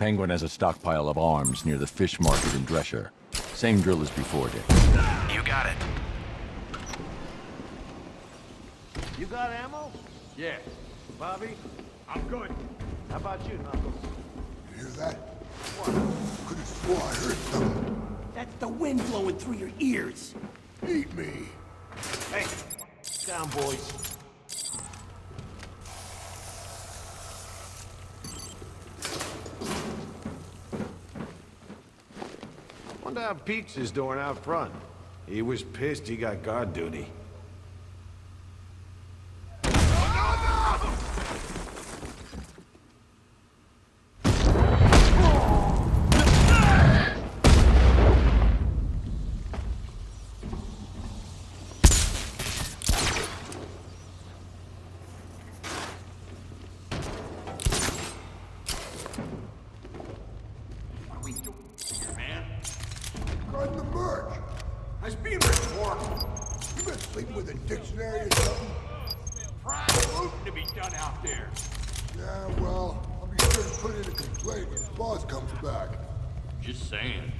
Penguin has a stockpile of arms near the fish market in Drescher. Same drill as before, Dick. You got it. You got ammo? Yeah. Bobby? I'm good. How about you, Knuckles? You hear that? Could have swore I heard something. That's the wind blowing through your ears. Eat me. Hey, down, boys. Wonder how Peach is doing out front. He was pissed he got guard duty. Guarding the merch. Has been report. You been sleeping with a dictionary or something? Prime looting to be done out there. Yeah, well, I'll be sure to put in a complaint when the boss comes back. Just saying.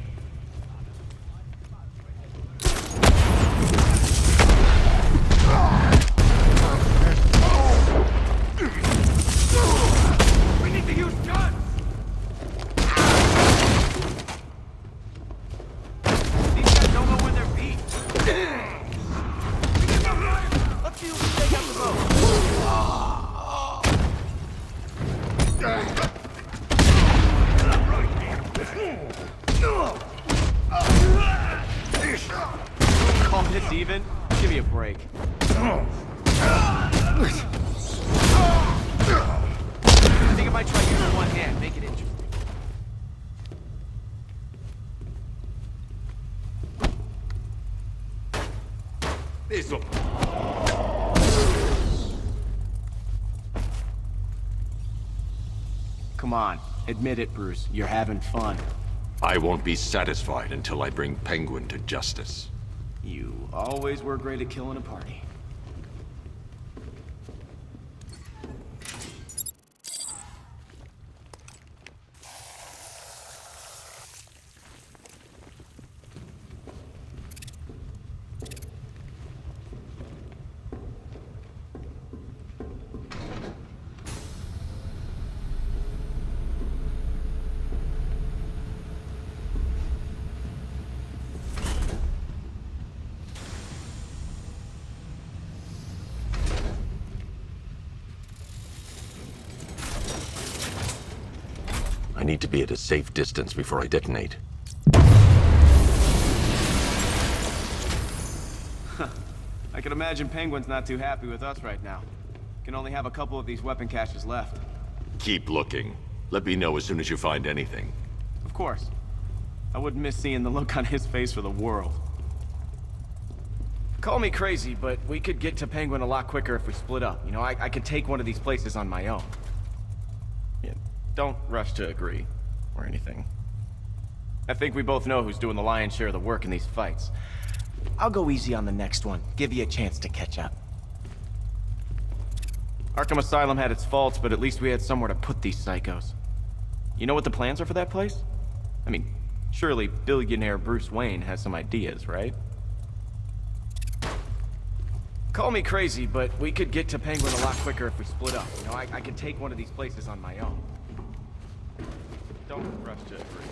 We need to use guns! These guys don't know where they're beat. Let's see who can take out the boat. Call this even? Give me a break. I think I might try using one hand, make it interesting. This'll... Come on, admit it, Bruce. You're having fun. I won't be satisfied until I bring Penguin to justice. You always were great at killing a party. I need to be at a safe distance before I detonate. I can imagine Penguin's not too happy with us right now. Can only have a couple of these weapon caches left. Keep looking. Let me know as soon as you find anything. Of course. I wouldn't miss seeing the look on his face for the world. Call me crazy, but we could get to Penguin a lot quicker if we split up. You know, I could take one of these places on my own. Yeah, don't rush to agree, or anything. I think we both know who's doing the lion's share of the work in these fights. I'll go easy on the next one, give you a chance to catch up. Arkham Asylum had its faults, but at least we had somewhere to put these psychos. You know what the plans are for that place? I mean, surely billionaire Bruce Wayne has some ideas, right? Call me crazy, but we could get to Penguin a lot quicker if we split up. You know, I could take one of these places on my own. Don't rush to agree.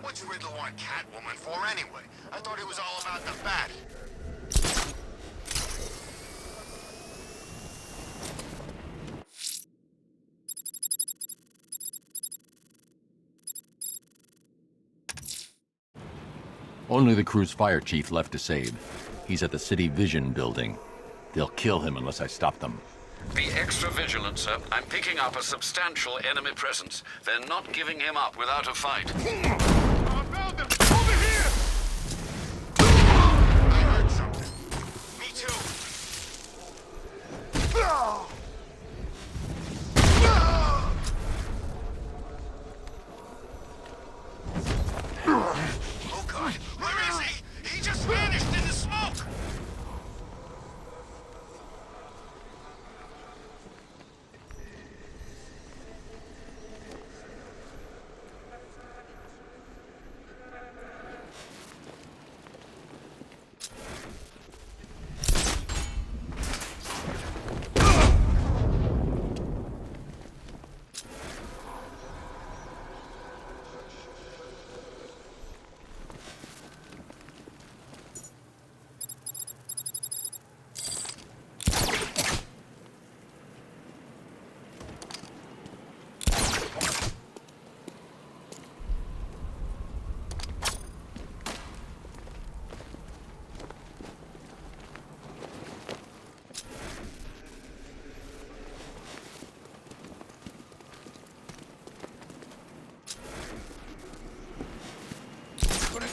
What's Riddler want Catwoman for anyway? I thought it was all about the bat. Only the crew's fire chief left to save. He's at the City Vision building. They'll kill him unless I stop them. Be extra vigilant, sir. I'm picking up a substantial enemy presence. They're not giving him up without a fight. I found them! Over here! I heard something. Me too.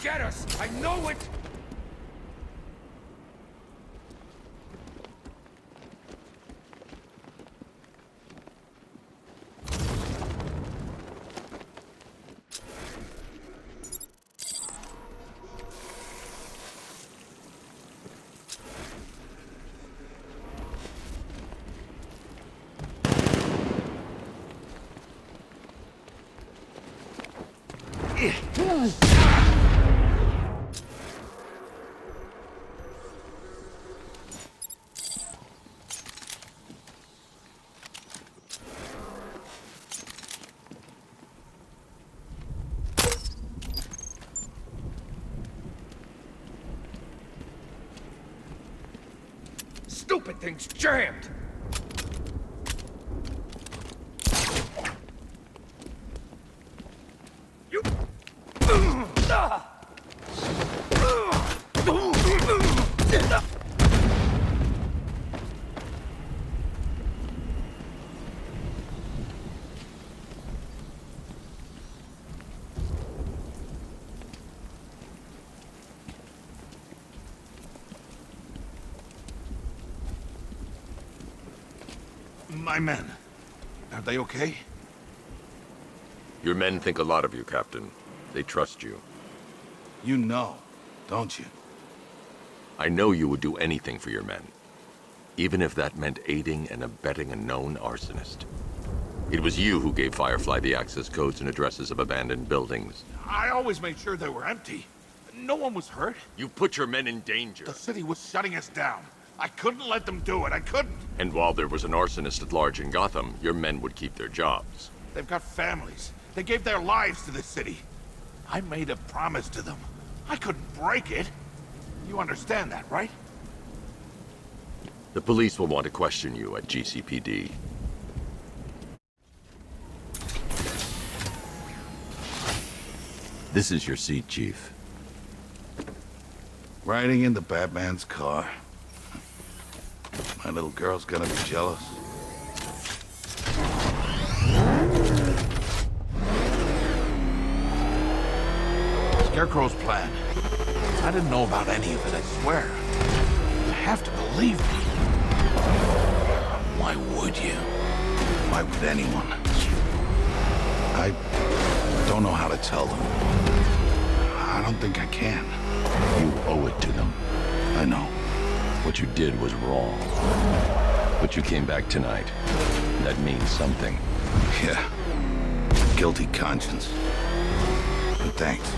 get us! I know it! Stupid thing's jammed! You... My men. Are they okay? Your men think a lot of you, Captain. They trust you. You know, don't you? I know you would do anything for your men. Even if that meant aiding and abetting a known arsonist. It was you who gave Firefly the access codes and addresses of abandoned buildings. I always made sure they were empty. No one was hurt. You put your men in danger. The city was shutting us down. I couldn't let them do it. I couldn't. And while there was an arsonist at large in Gotham, your men would keep their jobs. They've got families. They gave their lives to this city. I made a promise to them. I couldn't break it. You understand that, right? The police will want to question you at GCPD. This is your seat, Chief. Riding in the Batman's car. My little girl's gonna be jealous. Scarecrow's plan. I didn't know about any of it, I swear. You have to believe me. Why would you? Why would anyone? I don't know how to tell them. I don't think I can. You owe it to them. I know. What you did was wrong. But you came back tonight. That means something. Yeah. Guilty conscience. But thanks.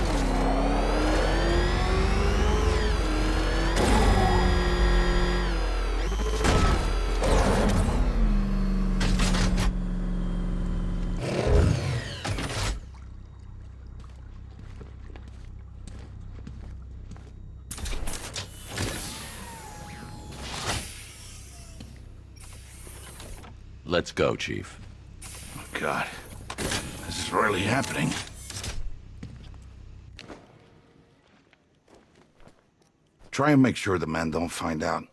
Let's go, Chief. Oh, God. This is really happening. Try and make sure the men don't find out.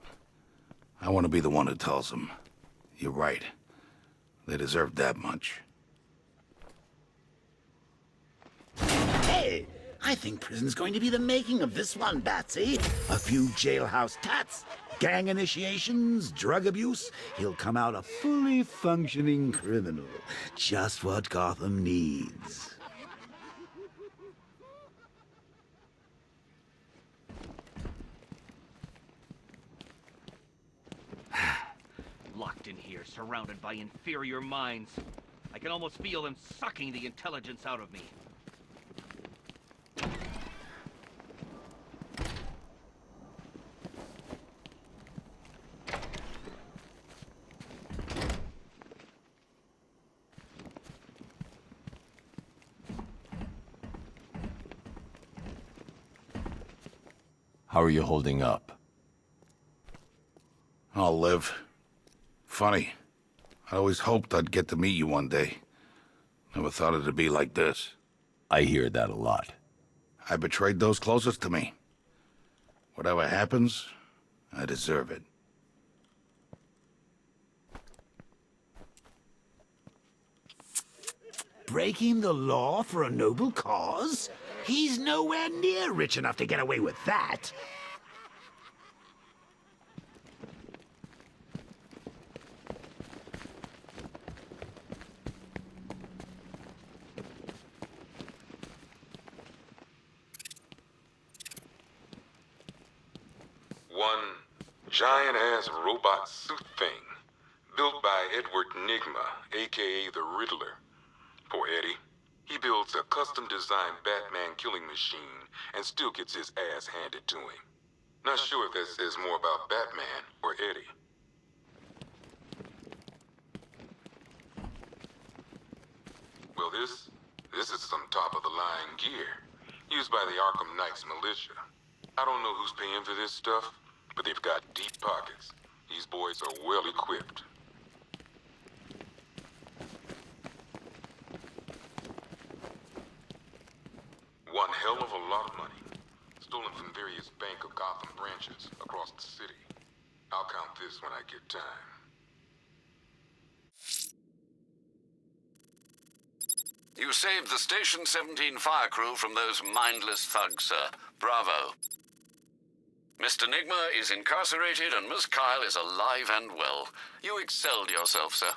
I want to be the one who tells them. You're right. They deserve that much. Hey, I think prison's going to be the making of this one, Batsy. A few jailhouse tats, gang initiations, drug abuse. He'll come out a fully functioning criminal. Just what Gotham needs. Locked in here, surrounded by inferior minds. I can almost feel them sucking the intelligence out of me. How are you holding up? I'll live. Funny. I always hoped I'd get to meet you one day. Never thought it'd be like this. I hear that a lot. I betrayed those closest to me. Whatever happens, I deserve it. Breaking the law for a noble cause? He's nowhere near rich enough to get away with that. One giant-ass robot suit thing, built by Edward Nygma, aka the Riddler. For Eddie, he builds a custom-designed Batman killing machine and still gets his ass handed to him. Not sure if that says more about Batman or Eddie. Well, this is some top-of-the-line gear, used by the Arkham Knight's militia. I don't know who's paying for this stuff, but they've got deep pockets. These boys are well equipped. One hell of a lot of money, stolen from various Bank of Gotham branches across the city. I'll count this when I get time. You saved the Station 17 fire crew from those mindless thugs, sir. Bravo. Mr. Nygma is incarcerated and Miss Kyle is alive and well. You excelled yourself, sir.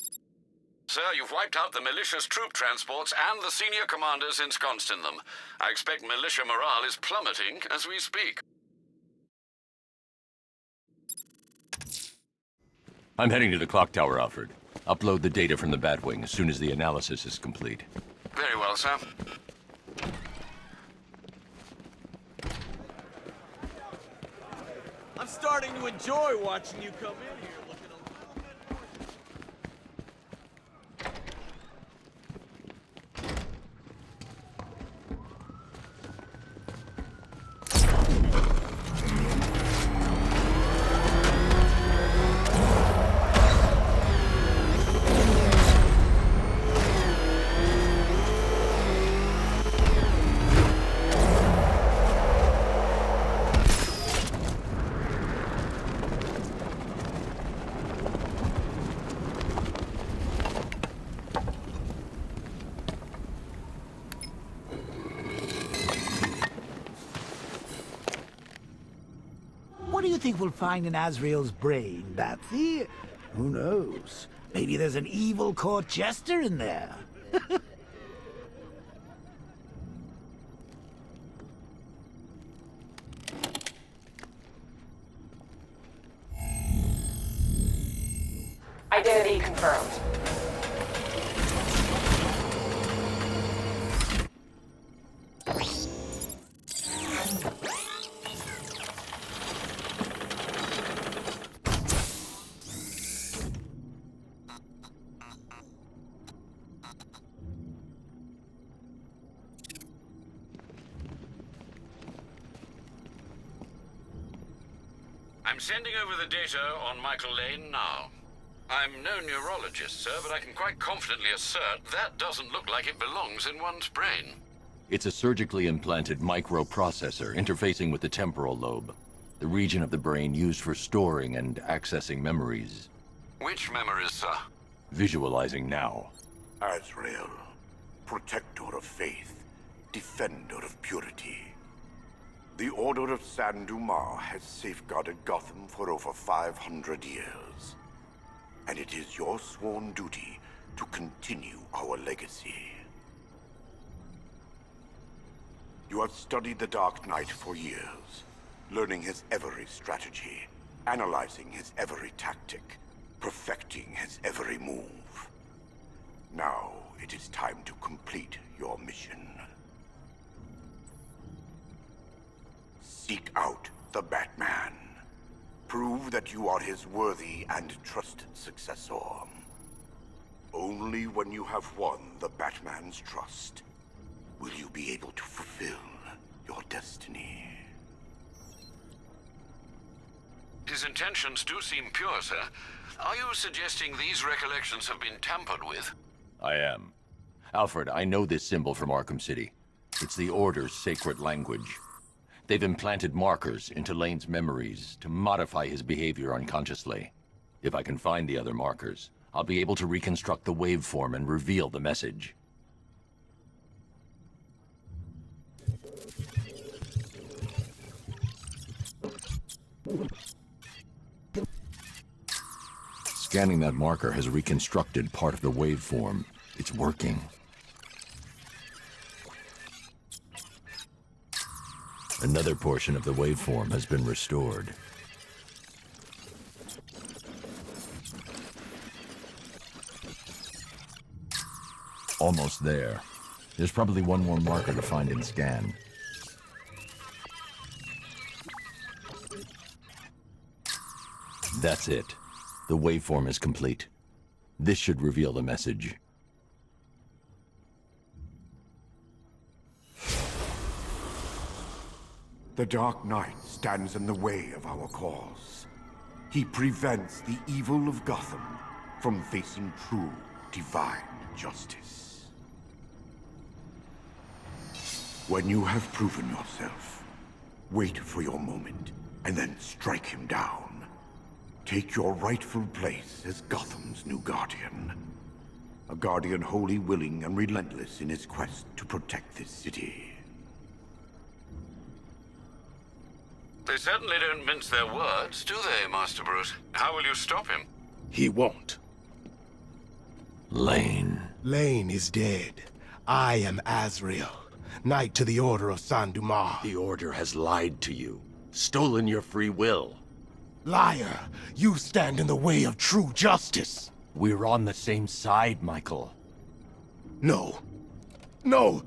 Sir, you've wiped out the militia's troop transports and the senior commanders ensconced in them. I expect militia morale is plummeting as we speak. I'm heading to the clock tower, Alfred. Upload the data from the Batwing as soon as the analysis is complete. Very well, sir. I'm starting to enjoy watching you come in here looking a little bit more... What do you think we'll find in Azrael's brain, Batsy? Who knows? Maybe there's an evil court jester in there. Identity confirmed. I'm sending over the data on Michael Lane now. I'm no neurologist, sir, but I can quite confidently assert that doesn't look like it belongs in one's brain. It's a surgically implanted microprocessor interfacing with the temporal lobe, the region of the brain used for storing and accessing memories. Which memories, sir? Visualizing now. Azrael, protector of faith, defender of purity. The Order of San Dumas has safeguarded Gotham for over 500 years. And it is your sworn duty to continue our legacy. You have studied the Dark Knight for years, learning his every strategy, analyzing his every tactic, perfecting his every move. Now it is time to complete your mission. Seek out the Batman. Prove that you are his worthy and trusted successor. Only when you have won the Batman's trust will you be able to fulfill your destiny. His intentions do seem pure, sir. Are you suggesting these recollections have been tampered with? I am. Alfred, I know this symbol from Arkham City. It's the Order's sacred language. They've implanted markers into Lane's memories to modify his behavior unconsciously. If I can find the other markers, I'll be able to reconstruct the waveform and reveal the message. Scanning that marker has reconstructed part of the waveform. It's working. Another portion of the waveform has been restored. Almost there. There's probably one more marker to find and scan. That's it. The waveform is complete. This should reveal the message. The Dark Knight stands in the way of our cause. He prevents the evil of Gotham from facing true divine justice. When you have proven yourself, wait for your moment and then strike him down. Take your rightful place as Gotham's new guardian. A guardian wholly willing and relentless in his quest to protect this city. They certainly don't mince their words, do they, Master Bruce? How will you stop him? He won't. Lane. Lane is dead. I am Azrael, Knight to the Order of Saint Dumas. The Order has lied to you, stolen your free will. Liar! You stand in the way of true justice! We're on the same side, Michael. No. No!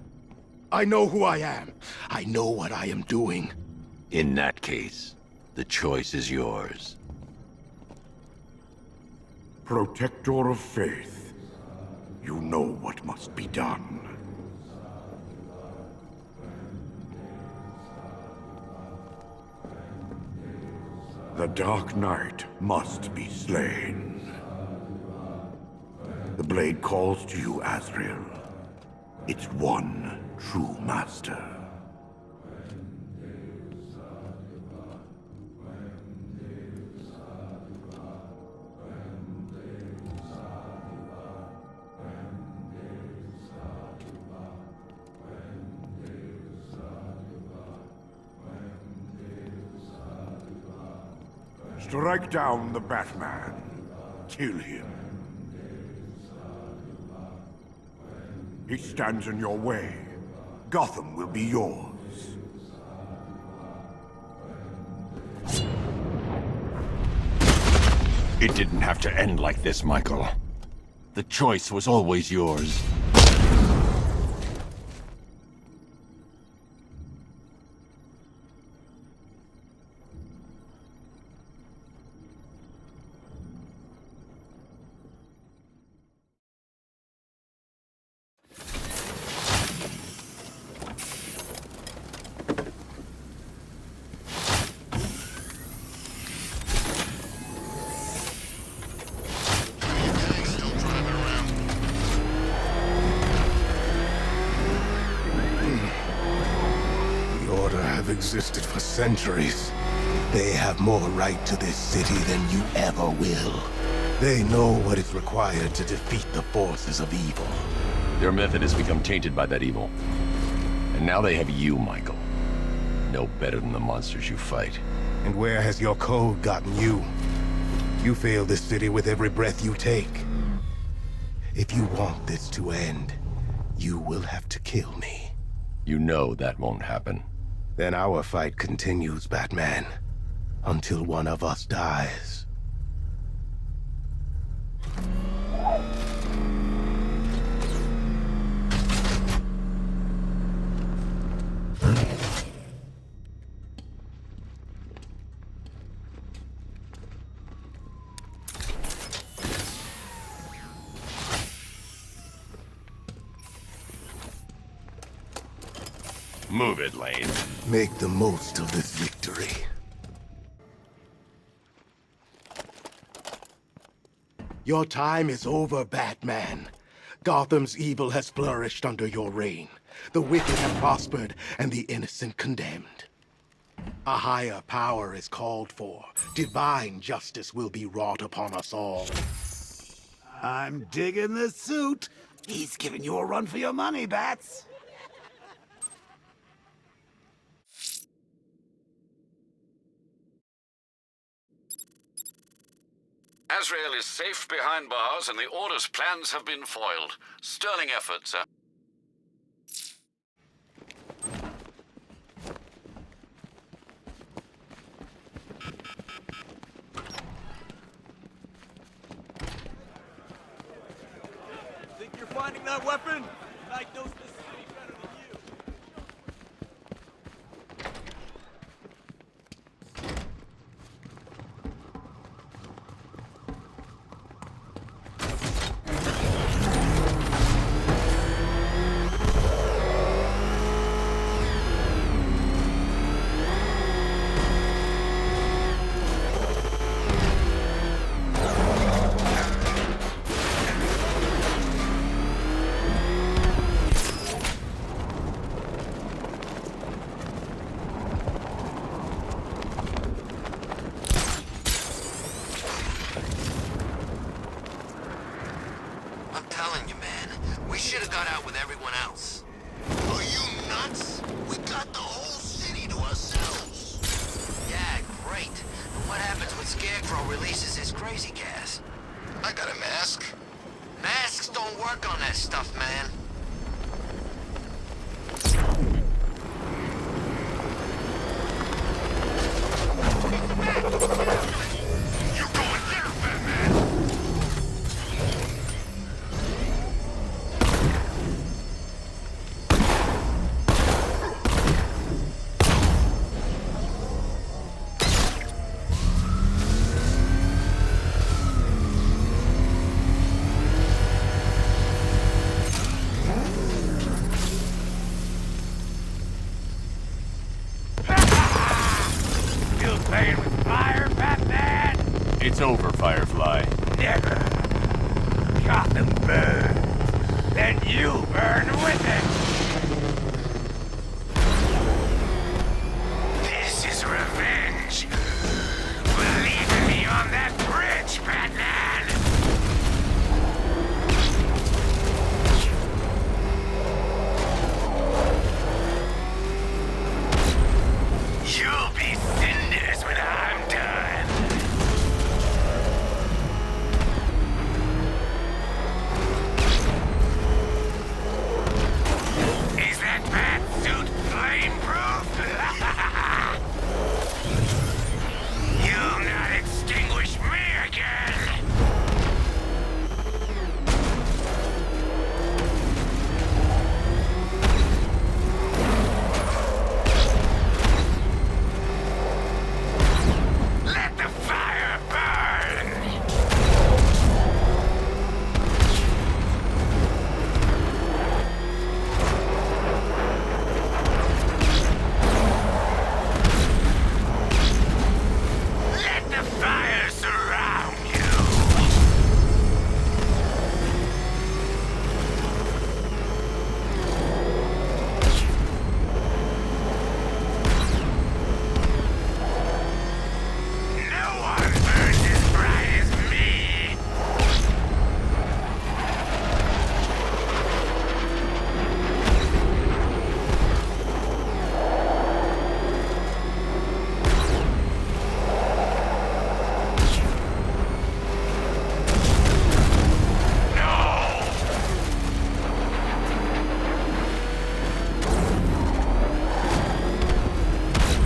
I know who I am. I know what I am doing. In that case, the choice is yours. Protector of Faith, you know what must be done. The Dark Knight must be slain. The blade calls to you, Azrael. Its one true master. Strike down the Batman. Kill him. He stands in your way. Gotham will be yours. It didn't have to end like this, Michael. The choice was always yours. Existed for centuries. They have more right to this city than you ever will. They know what is required to defeat the forces of evil. Their method has become tainted by that evil. And now they have you, Michael. No better than the monsters you fight. And where has your code gotten you? You fail this city with every breath you take. If you want this to end, you will have to kill me. You know that won't happen. Then our fight continues, Batman. Until one of us dies. Move it, Lane. Make the most of this victory. Your time is over, Batman. Gotham's evil has flourished under your reign. The wicked have prospered, and the innocent condemned. A higher power is called for. Divine justice will be wrought upon us all. I'm digging the suit. He's giving you a run for your money, Bats. Azrael is safe behind bars, and the Order's plans have been foiled. Sterling effort, sir. Think you're finding that weapon? Knight knows this city better than you. I'm telling you, man, we should have got out with everyone else. Are you nuts? We got the whole city to ourselves. Yeah, great. But what happens when Scarecrow releases his crazy gas? I got a mask. Masks don't work on that stuff, man. You're going down, Batman! Still playing with fire, Batman? It's over, Firefly. Never. Gotham burns. Then you burn with it. This is revenge. For leaving me on that bridge, Batman. You'll be cinders when I'm done. Is that bat suit flame-proof? You'll not extinguish me again! Let the fire burn! Let the fire surround you! No one burns as bright as me!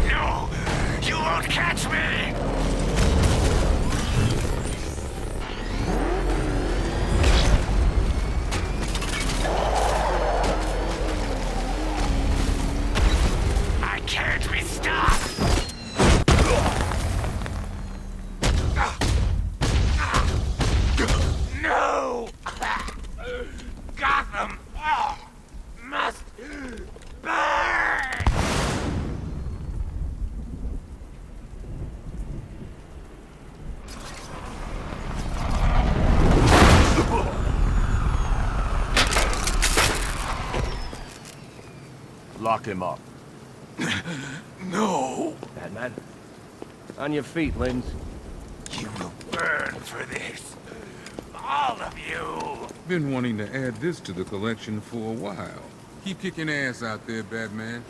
No! You won't catch me! I can't be stopped! No! Gotham must burn! Lock him up. No! Batman. On your feet, Lins. You will burn for this. All of you! Been wanting to add this to the collection for a while. Keep kicking ass out there, Batman.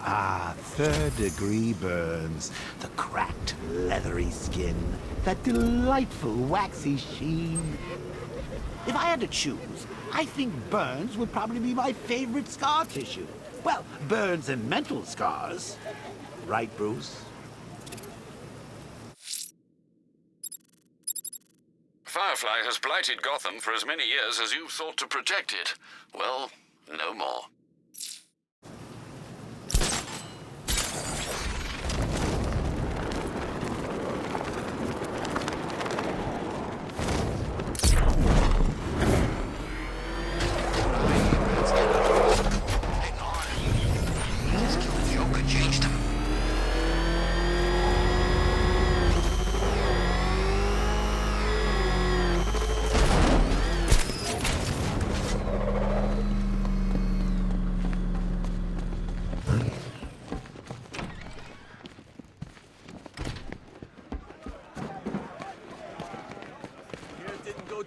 Ah, third-degree burns. The cracked, leathery skin. That delightful, waxy sheen. If I had to choose, I think burns would probably be my favorite scar tissue. Well, burns and mental scars. Right, Bruce? Firefly has blighted Gotham for as many years as you've thought to protect it. Well, no more.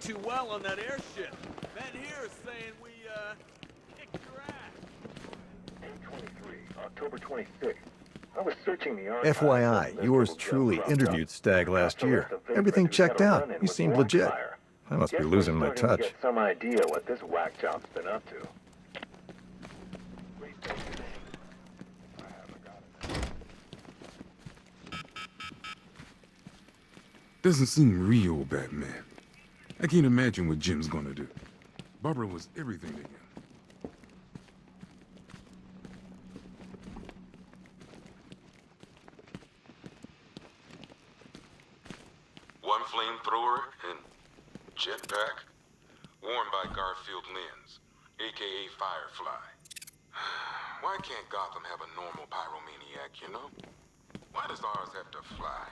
Too well on that airship. Men here is saying we, kicked your ass. 8/23, October 26th. I was searching the archives. FYI, yours truly interviewed Stagg last year. Everything checked out. He seemed legit. I must be losing my touch. Get some idea what this whack job's been up to. Doesn't seem real, Batman. I can't imagine what Jim's gonna do. Barbara was everything to him. One flamethrower and jetpack, worn by Garfield Lens, aka Firefly. Why can't Gotham have a normal pyromaniac, you know? Why does ours have to fly?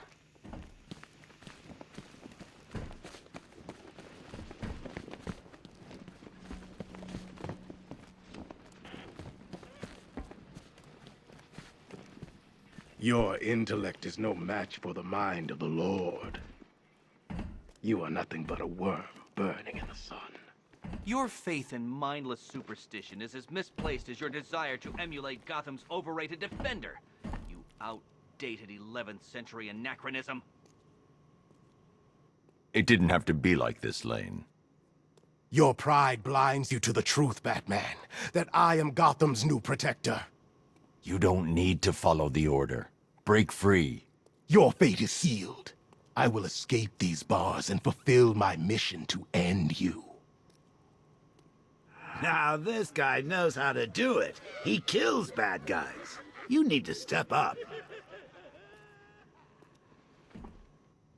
Your intellect is no match for the mind of the Lord. You are nothing but a worm burning in the sun. Your faith in mindless superstition is as misplaced as your desire to emulate Gotham's overrated Defender. You outdated 11th century anachronism. It didn't have to be like this, Lane. Your pride blinds you to the truth, Batman, that I am Gotham's new protector. You don't need to follow the order. Break free. Your fate is sealed. I will escape these bars and fulfill my mission to end you. Now this guy knows how to do it. He kills bad guys. You need to step up.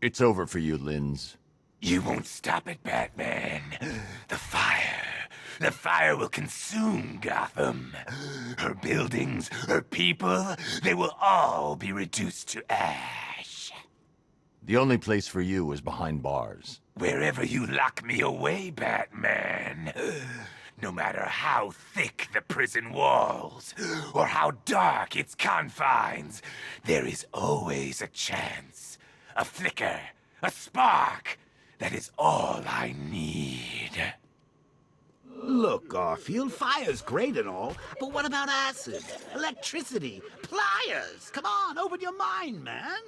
It's over for you, Linz. You won't stop it, Batman. The fire will consume Gotham. Her buildings, her people, they will all be reduced to ash. The only place for you was behind bars. Wherever you lock me away, Batman. No matter how thick the prison walls, or how dark its confines, there is always a chance, a flicker, a spark. That is all I need. Look, Garfield, fire's great and all, but what about acid, electricity, pliers? Come on, open your mind, man.